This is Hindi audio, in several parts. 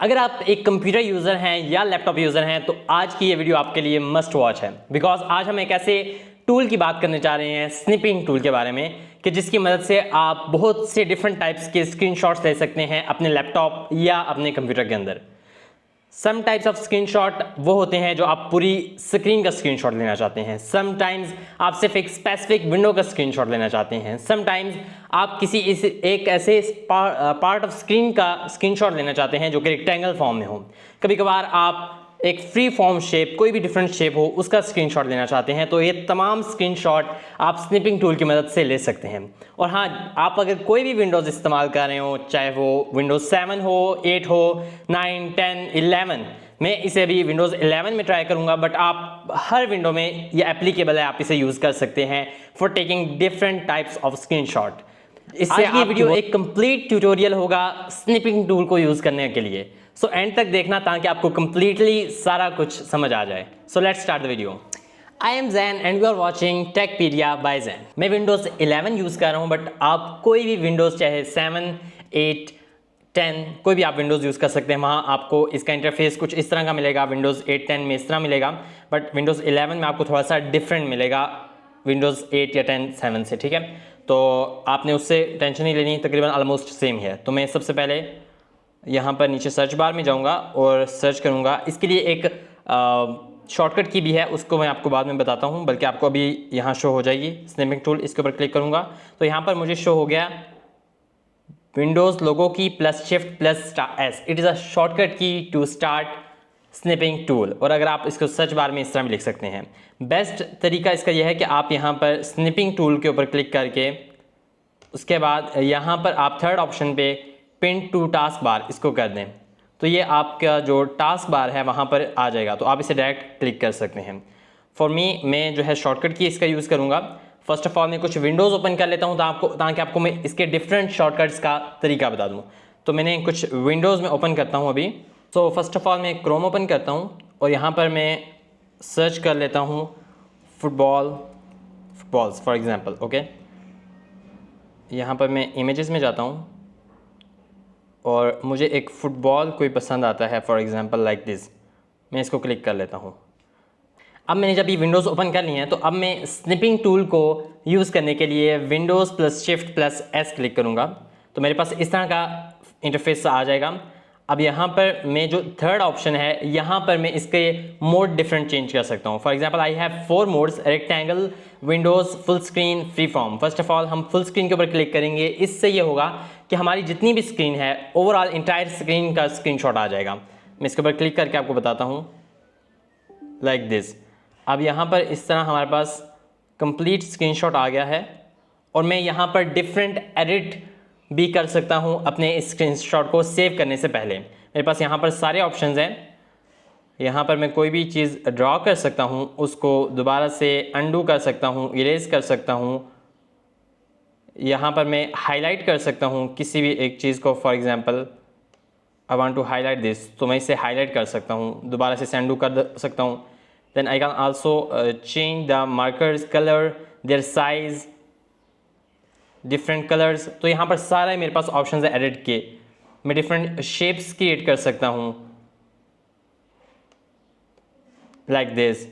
अगर आप एक कंप्यूटर यूज़र हैं या लैपटॉप यूज़र हैं तो आज की ये वीडियो आपके लिए मस्ट वॉच है, बिकॉज आज हम एक ऐसे टूल की बात करने जा रहे हैं, स्निपिंग टूल के बारे में, कि जिसकी मदद से आप बहुत से डिफरेंट टाइप्स के स्क्रीनशॉट्स ले सकते हैं अपने लैपटॉप या अपने कंप्यूटर के अंदर। सम टाइप्स ऑफ स्क्रीनशॉट वो होते हैं जो आप पूरी स्क्रीन का स्क्रीनशॉट लेना चाहते हैं। समटाइम्स आप सिर्फ एक स्पेसिफिक विंडो का स्क्रीनशॉट लेना चाहते हैं। समटाइम्स आप किसी एक ऐसे पार्ट ऑफ स्क्रीन का स्क्रीनशॉट लेना चाहते हैं जो कि रेक्टेंगल फॉर्म में हो। कभी कभार आप एक फ्री फॉर्म शेप, कोई भी डिफरेंट शेप हो, उसका स्क्रीनशॉट लेना चाहते हैं। तो ये तमाम स्क्रीनशॉट आप स्निपिंग टूल की मदद से ले सकते हैं। और हाँ, आप अगर कोई भी विंडोज़ इस्तेमाल कर रहे हो, चाहे वो विंडोज़ 7 हो, 8 हो, 9, 10, 11, मैं इसे अभी विंडोज़ 11 में ट्राई करूंगा, बट आप हर विंडो में ये एप्लीकेबल है, आप इसे यूज़ कर सकते हैं for taking different types of screenshot. इससे ये वीडियो एक कंप्लीट ट्यूटोरियल होगा स्निपिंग टूल को यूज़ करने के लिए। सो एंड तक देखना ताकि आपको कंप्लीटली सारा कुछ समझ आ जाए। So let's start the video. I am Jain and you are watching Techpedia by Jain. मैं विंडोज़ 11 यूज़ कर रहा हूँ, बट आप कोई भी विंडोज़ चाहे 7, 8, 10 कोई भी आप विंडोज़ यूज़ कर सकते हैं। वहाँ आपको इसका इंटरफेस कुछ इस तरह का मिलेगा, विंडोज़ 8, 10 में इस तरह मिलेगा, बट विंडोज़ 11 में आपको थोड़ा सा डिफरेंट मिलेगा विंडोज़ 8 या 10, 7 से। ठीक है, तो आपने उससे टेंशन नहीं लेनी, तकरीबन ऑलमोस्ट सेम है। तो मैं सबसे पहले यहाँ पर नीचे सर्च बार में जाऊँगा और सर्च करूँगा। इसके लिए एक शॉर्टकट की भी है, उसको मैं आपको बाद में बताता हूँ, बल्कि आपको अभी यहाँ शो हो जाएगी स्निपिंग टूल। इसके ऊपर क्लिक करूँगा तो यहाँ पर मुझे शो हो गया विंडोज़ लोगो की +Shift+S। It is a shortcut की टू स्टार्ट स्निपिंग टूल। और अगर आप इसको सर्च बार में इस तरह भी लिख सकते हैं। बेस्ट तरीका इसका यह है कि आप यहाँ पर स्निपिंग टूल के ऊपर क्लिक करके उसके बाद यहाँ पर आप थर्ड ऑप्शन पे पिन टू टास्क बार इसको कर दें, तो ये आपका जो टास्क बार है वहाँ पर आ जाएगा। तो आप इसे डायरेक्ट क्लिक कर सकते हैं। फॉर मी, मैं जो है शॉर्टकट की इसका यूज़ करूँगा। फर्स्ट ऑफ ऑल मैं कुछ विंडोज़ ओपन कर लेता हूँ ताकि आपको मैं इसके डिफरेंट शॉर्टकट्स का तरीका बता दूँ। तो मैंने कुछ विंडोज़ में ओपन करता हूँ अभी। सो फर्स्ट ऑफ ऑल मैं क्रोम ओपन करता हूँ और यहाँ पर मैं सर्च कर लेता हूँ फुटबॉल्स फॉर एग्ज़ाम्पल। ओके, यहाँ पर मैं इमेजेस में जाता हूँ और मुझे एक फ़ुटबॉल कोई पसंद आता है, फॉर एग्ज़ाम्पल लाइक दिस। मैं इसको क्लिक कर लेता हूँ। अब मैंने जब ये विंडोज़ ओपन कर ली है तो अब मैं स्निपिंग टूल को यूज़ करने के लिए विंडोज़ +Shift+S क्लिक करूँगा तो मेरे पास इस तरह का इंटरफेस आ जाएगा। अब यहाँ पर मैं जो थर्ड ऑप्शन है, यहाँ पर मैं इसके मोड डिफरेंट चेंज कर सकता हूँ। For example I have 4 modes: rectangle, Windows, full screen, free form. First of all हम फुल स्क्रीन के ऊपर क्लिक करेंगे। इससे ये होगा कि हमारी जितनी भी स्क्रीन है, ओवरऑल इंटायर स्क्रीन का स्क्रीनशॉट आ जाएगा। मैं इसके ऊपर क्लिक करके आपको बताता हूँ लाइक दिस। अब यहाँ पर इस तरह हमारे पास कंप्लीट स्क्रीनशॉट आ गया है और मैं यहाँ पर डिफरेंट एडिट भी कर सकता हूँ अपने स्क्रीनशॉट को सेव करने से पहले। मेरे पास यहाँ पर सारे ऑप्शंस हैं। यहाँ पर मैं कोई भी चीज़ ड्रॉ कर सकता हूँ, उसको दोबारा से अनडू कर सकता हूँ, इरेज कर सकता हूँ। यहाँ पर मैं हाईलाइट कर सकता हूँ किसी भी एक चीज़ को। For example I want to highlight this, तो मैं इसे हाईलाइट कर सकता हूँ, दोबारा से अनडू कर सकता हूँ। Then I can also change the markers colour, their size, different colours. तो यहाँ पर सारा मेरे पास ऑप्शंस है एडिट के। मैं डिफरेंट शेप्स क्रिएट कर सकता हूँ लाइक दिस।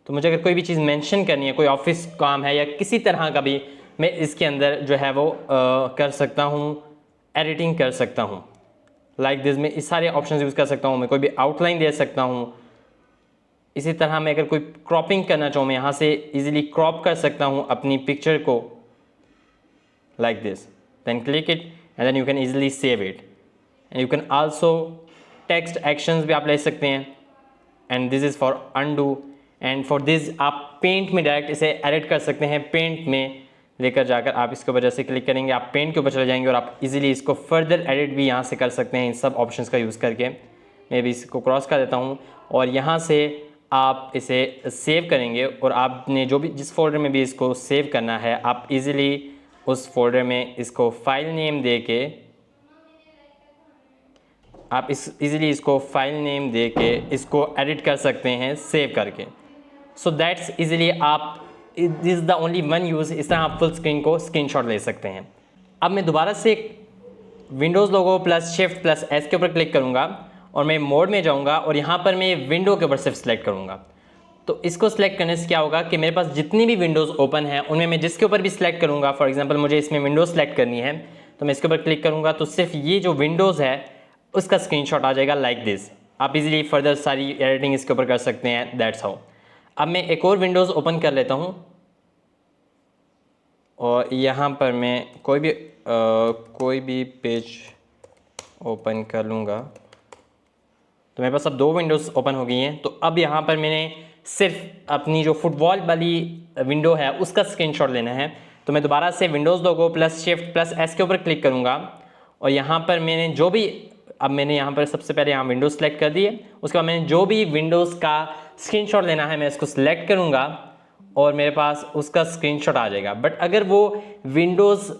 तो मुझे अगर कोई भी चीज़ मेंशन करनी है, कोई ऑफिस काम है या किसी तरह का भी, मैं इसके अंदर जो है वो कर सकता हूँ, एडिटिंग कर सकता हूँ लाइक दिस। मैं इस सारे ऑप्शंस यूज़ कर सकता हूँ। मैं कोई भी आउटलाइन दे सकता हूँ। इसी तरह मैं अगर कोई क्रॉपिंग करना चाहूँ, मैं यहाँ से इजीली क्रॉप कर सकता हूँ अपनी पिक्चर को like this. Then click it and then you can easily save it. And you can also text actions भी आप ले सकते हैं। And this is for undo. And for this आप पेंट में डायरेक्ट इसे एडिट कर सकते हैं। पेंट में लेकर जाकर आप इसके ऊपर जैसे क्लिक करेंगे, आप पेंट के ऊपर चले जाएंगे और आप इजीली इसको फर्दर एडिट भी यहाँ से कर सकते हैं इन सब ऑप्शंस का यूज़ करके। मैं भी इसको क्रॉस कर देता हूँ और यहाँ से आप इसे सेव करेंगे और आपने जो भी जिस फोल्डर में भी इसको सेव करना है, आप इजीली उस फोल्डर में इसको फाइल नेम दे के इसको एडिट कर सकते हैं सेव करके। सो दैट्स इजीली आप, this is the only one use. इस तरह आप फुल स्क्रीन को स्क्रीनशॉट ले सकते हैं। अब मैं दोबारा से विंडोज़ लोगो प्लस शिफ्ट प्लस एस के ऊपर क्लिक करूँगा और मैं मोड में जाऊँगा और यहाँ पर मैं विंडो के ऊपर सिर्फ सेलेक्ट करूँगा। तो इसको सिलेक्ट करने से क्या होगा कि मेरे पास जितनी भी विंडोज़ ओपन है उनमें मैं जिसके ऊपर भी सिलेक्ट करूँगा, फॉर एग्जांपल मुझे इसमें विंडोज़ सेलेक्ट करनी है तो मैं इसके ऊपर क्लिक करूँगा तो सिर्फ ये जो विंडोज़ है उसका स्क्रीनशॉट आ जाएगा लाइक दिस। आप इजीली फर्दर सारी एडिटिंग इसके ऊपर कर सकते हैं, दैट्स हाउ। अब मैं एक और विंडोज़ ओपन कर लेता हूँ और यहाँ पर मैं कोई भी पेज ओपन कर लूँगा। तो मेरे पास अब 2 विंडोज़ ओपन हो गई हैं। तो अब यहाँ पर मैंने सिर्फ अपनी जो फुटबॉल वाली विंडो है उसका स्क्रीनशॉट लेना है। तो मैं दोबारा से विंडोज़ लोगो प्लस शिफ्ट प्लस एस के ऊपर क्लिक करूँगा और यहाँ पर मैंने जो भी, अब मैंने यहाँ पर सबसे पहले यहाँ विंडोज़ सेलेक्ट कर दी है, उसके बाद मैंने जो भी विंडोज़ का स्क्रीनशॉट लेना है मैं इसको सिलेक्ट करूँगा और मेरे पास उसका स्क्रीनशॉट आ जाएगा। बट अगर वो विंडोज़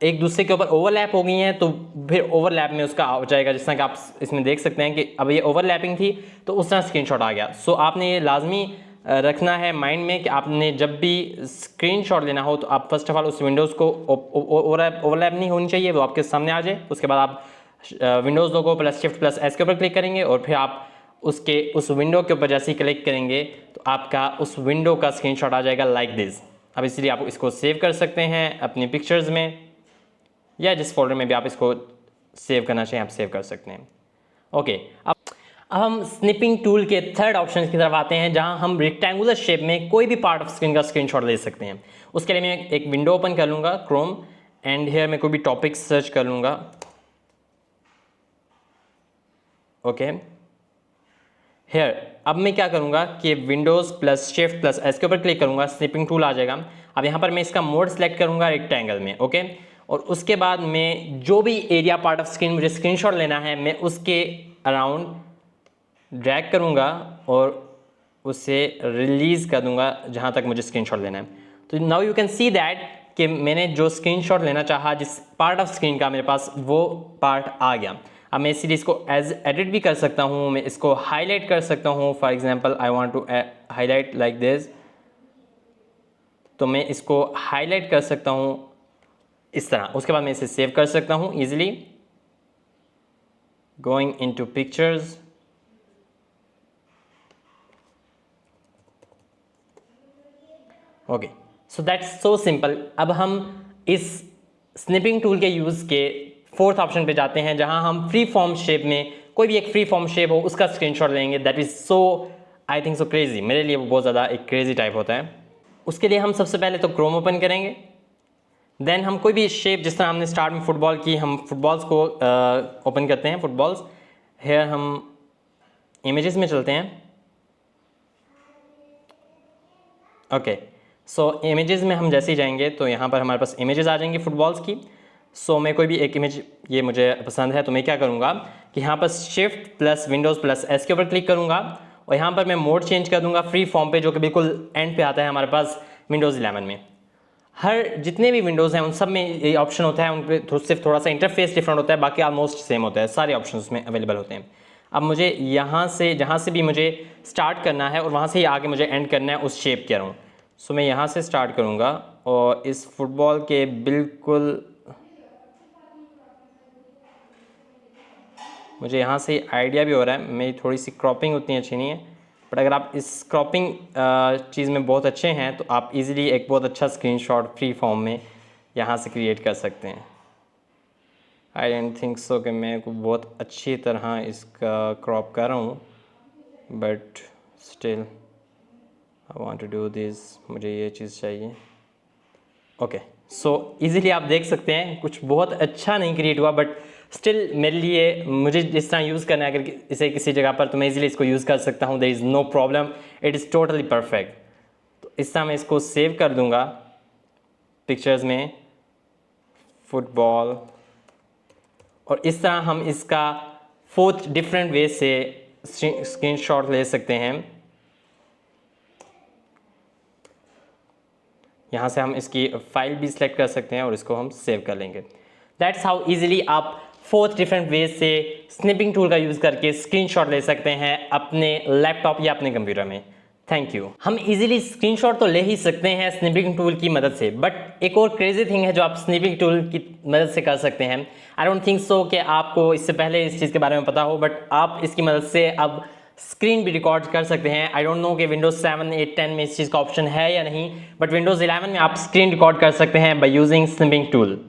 एक दूसरे के ऊपर ओवरलैप हो गई हैं तो फिर ओवरलैप में उसका आ जाएगा, जिस तरह कि आप इसमें देख सकते हैं कि अब ये ओवरलैपिंग थी तो उस तरह स्क्रीनशॉट आ गया। सो आपने ये लाजमी रखना है माइंड में कि आपने जब भी स्क्रीनशॉट लेना हो तो आप फर्स्ट ऑफ ऑल उस विंडोज़ को ओवरलैप नहीं होनी चाहिए, वो आपके सामने आ जाए। उसके बाद आप विंडोज़ लोगो प्लस शिफ्ट प्लस एस के ऊपर क्लिक करेंगे और फिर आप उस विंडो के ऊपर जैसे ही क्लिक करेंगे तो आपका उस विंडो का स्क्रीनशॉट आ जाएगा लाइक दिस। अब इसलिए आप इसको सेव कर सकते हैं अपनी पिक्चर्स में या जिस फोल्डर में भी आप इसको सेव करना चाहें आप सेव कर सकते हैं। ओके, अब हम स्निपिंग टूल के थर्ड ऑप्शन की तरफ आते हैं जहां हम रेक्टेंगुलर शेप में कोई भी पार्ट ऑफ स्क्रीन का स्क्रीनशॉट ले सकते हैं। उसके लिए मैं एक विंडो ओपन कर लूँगा क्रोम एंड हियर मैं कोई भी टॉपिक सर्च कर लूँगा। ओके, हियर अब मैं क्या करूँगा कि Windows plus shift plus S के ऊपर क्लिक करूँगा, स्निपिंग टूल आ जाएगा। अब यहाँ पर मैं इसका मोड सेलेक्ट करूँगा रेक्टेंगल में। ओके, और उसके बाद मैं जो भी एरिया पार्ट ऑफ स्क्रीन मुझे स्क्रीनशॉट लेना है मैं उसके अराउंड ड्रैग करूँगा और उसे रिलीज़ कर दूँगा जहाँ तक मुझे स्क्रीनशॉट लेना है। तो now you can see that कि मैंने जो स्क्रीनशॉट लेना चाहा जिस पार्ट ऑफ स्क्रीन का मेरे पास वो पार्ट आ गया। अब मैं इसीलिए इसको एज एडिट भी कर सकता हूँ, मैं इसको हाईलाइट कर सकता हूँ। For example I want to highlight like this, तो मैं इसको हाईलाइट कर सकता हूँ इस तरह। उसके बाद मैं इसे सेव कर सकता हूँ easily, going into pictures, okay. So that's so simple. अब हम इस स्निपिंग टूल के यूज़ के फोर्थ ऑप्शन पे जाते हैं जहां हम फ्री फॉर्म शेप में कोई भी एक फ्री फॉर्म शेप हो उसका स्क्रीनशॉट लेंगे। That is so I think so crazy, मेरे लिए वो बहुत ज़्यादा एक क्रेजी टाइप होता है। उसके लिए हम सबसे पहले तो क्रोम ओपन करेंगे, देन हम कोई भी शेप, जिस तरह हमने स्टार्ट में फुटबॉल की, हम फुटबॉल्स को ओपन करते हैं फुटबॉल्स। हेयर हम इमेजेस में चलते हैं। ओके, सो इमेजेस में हम जैसे ही जाएंगे तो यहाँ पर हमारे पास इमेजेस आ जाएंगी फुटबॉल्स की। सो मैं कोई भी एक इमेज, ये मुझे पसंद है तो मैं क्या करूँगा कि यहाँ पर shift plus Windows plus S के ऊपर क्लिक करूँगा और यहाँ पर मैं मोड चेंज कर दूँगा फ्री फॉर्म पे, जो कि बिल्कुल एंड पे आता है हमारे पास विंडोज़ 11 में। हर जितने भी विंडोज़ हैं उन सब में ये ऑप्शन होता है, उन पर सिर्फ थोड़ा सा इंटरफेस डिफरेंट होता है, बाकी ऑलमोस्ट सेम होता है, सारे ऑप्शन उसमें अवेलेबल होते हैं। अब मुझे यहाँ से जहाँ से भी मुझे स्टार्ट करना है और वहाँ से ही आगे मुझे एंड करना है उस शेप के अराउंड। सो मैं यहाँ से स्टार्ट करूँगा और इस फुटबॉल के बिल्कुल मुझे यहाँ से आइडिया भी हो रहा है, मेरी थोड़ी सी क्रॉपिंग उतनी अच्छी नहीं है, बट अगर आप इस क्रॉपिंग चीज़ में बहुत अच्छे हैं तो आप इजीली एक बहुत अच्छा स्क्रीनशॉट फ्री फॉर्म में यहाँ से क्रिएट कर सकते हैं। आई डोंट थिंक सो कि मैं को बहुत अच्छी तरह इसका क्रॉप कर रहा हूँ, but still I want to do this, मुझे ये चीज़ चाहिए। ओके, सो इजीली आप देख सकते हैं कुछ बहुत अच्छा नहीं क्रिएट हुआ, बट स्टिल मेरे लिए मुझे जिस तरह यूज़ करना है अगर इसे किसी जगह पर तो मैं इजीली इसको यूज़ कर सकता हूँ। There is no problem, it is totally perfect. तो इस तरह मैं इसको सेव कर दूँगा पिक्चर्स में फुटबॉल, और इस तरह हम इसका 4 डिफरेंट वे से स्क्रीनशॉट ले सकते हैं। यहाँ से हम इसकी फाइल भी सिलेक्ट कर सकते हैं और इसको हम सेव कर लेंगे। दैट्स हाउ इजीली आप 4 डिफरेंट वे से स्निपिंग टूल का यूज़ करके स्क्रीनशॉट ले सकते हैं अपने लैपटॉप या अपने कंप्यूटर में। Thank you. हम इजीली स्क्रीनशॉट तो ले ही सकते हैं स्निपिंग टूल की मदद से, बट एक और क्रेजी थिंग है जो आप स्निपिंग टूल की मदद से कर सकते हैं। आई डोंट थिंक सो कि आपको इससे पहले इस चीज़ के बारे में पता हो, बट आप इसकी मदद से अब स्क्रीन भी रिकॉर्ड कर सकते हैं। आई डोंट नो कि विंडोज 7, 8, 10 में इस चीज़ का ऑप्शन है या नहीं, बट विंडोज 11 में आप स्क्रीन रिकॉर्ड कर सकते हैं बाय यूजिंग स्निपिंग टूल।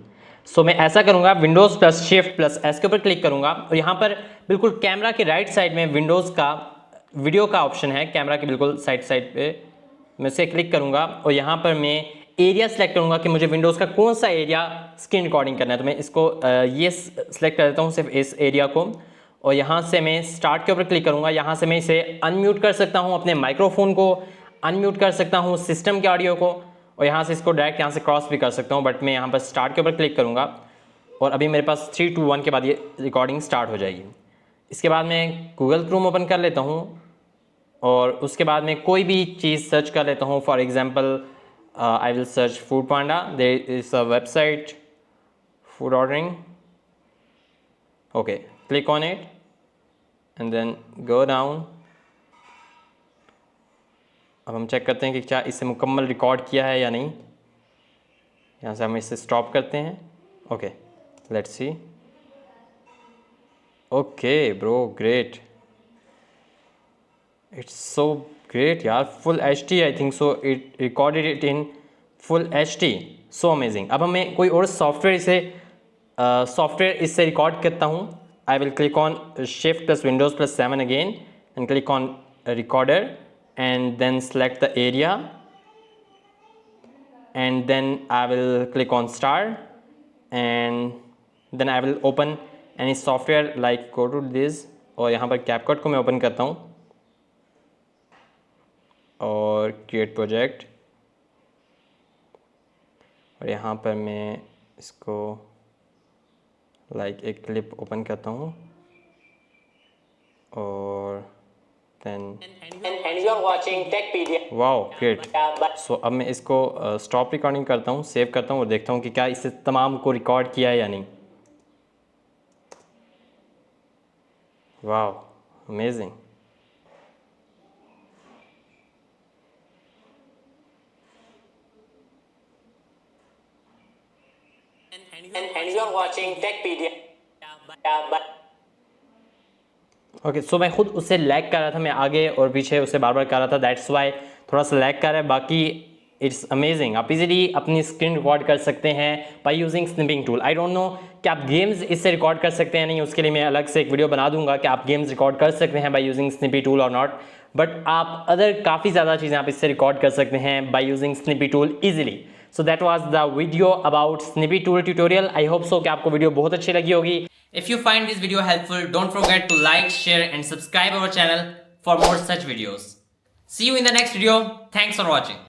सो मैं ऐसा करूंगा, Windows plus shift plus S के ऊपर क्लिक करूंगा और यहाँ पर बिल्कुल कैमरा के राइट साइड में विंडोज का वीडियो का ऑप्शन है, कैमरा के बिल्कुल साइड पे मैं इसे क्लिक करूंगा और यहाँ पर मैं एरिया सेलेक्ट करूंगा कि मुझे विंडोज़ का कौन सा एरिया स्क्रीन रिकॉर्डिंग करना है। तो मैं इसको ये सेलेक्ट कर देता हूँ, सिर्फ इस एरिया को, और यहाँ से मैं स्टार्ट के ऊपर क्लिक करूँगा। यहाँ से मैं इसे अनम्यूट कर सकता हूँ, अपने माइक्रोफोन को अनम्यूट कर सकता हूँ, सिस्टम के ऑडियो को, और यहाँ से इसको डायरेक्ट यहाँ से क्रॉस भी कर सकता हूँ। बट मैं यहाँ पर स्टार्ट के ऊपर क्लिक करूँगा और अभी मेरे पास 3, 2, 1 के बाद ये रिकॉर्डिंग स्टार्ट हो जाएगी। इसके बाद मैं गूगल क्रोम ओपन कर लेता हूँ और उसके बाद मैं कोई भी चीज़ सर्च कर लेता हूँ। For example I will search Foodpanda, there is a website food ordering, okay, click on it and then go down. अब हम चेक करते हैं कि क्या इसे मुकम्मल रिकॉर्ड किया है या नहीं। यहाँ से हम इसे स्टॉप करते हैं। Okay, let's see. Okay bro, great, it's so great यार, full HD I think so, it recorded it in full HD, so amazing. अब हमें कोई और सॉफ्टवेयर इससे रिकॉर्ड करता हूँ। I will click on shift plus Windows plus 7 again and click on recorder and then select the area and then I will click on start and then I will open any software like go to this, और यहाँ पर CapCut को मैं ओपन करता हूँ और क्रिएट प्रोजेक्ट, और यहाँ पर मैं इसको लाइक एक क्लिप ओपन करता हूँ और then and you are watching Techpedia. Wow great. So अब मैं इसको स्टॉप रिकॉर्डिंग करता हूँ, सेव करता हूँ और देखता हूँ कि क्या इसे तमाम को रिकॉर्ड किया है या नहीं। Wow amazing. and you are watching Techpedia. Okay, so मैं खुद उससे लैग कर रहा था, मैं आगे और पीछे उसे बार बार कर रहा था, दैट्स वाई थोड़ा सा लैग कर रहा है। बाकी इट्स अमेजिंग, आप इजीली अपनी स्क्रीन रिकॉर्ड कर सकते हैं by using snipping tool. I don't know कि आप गेम्स इससे रिकॉर्ड कर सकते हैं नहीं, उसके लिए मैं अलग से एक वीडियो बना दूंगा कि आप गेम्स रिकॉर्ड कर सकते हैं बाय यूजिंग स्निपी टूल और नॉट, बट आप अदर काफ़ी ज़्यादा चीज़ें आप इससे रिकॉर्ड कर सकते हैं by using snippy tool easily. So that was the video about snippy tool tutorial. I hope so कि आपको वीडियो बहुत अच्छी लगी होगी। If you find this video helpful, don't forget to like, share and subscribe our channel for more such videos. See you in the next video. Thanks for watching.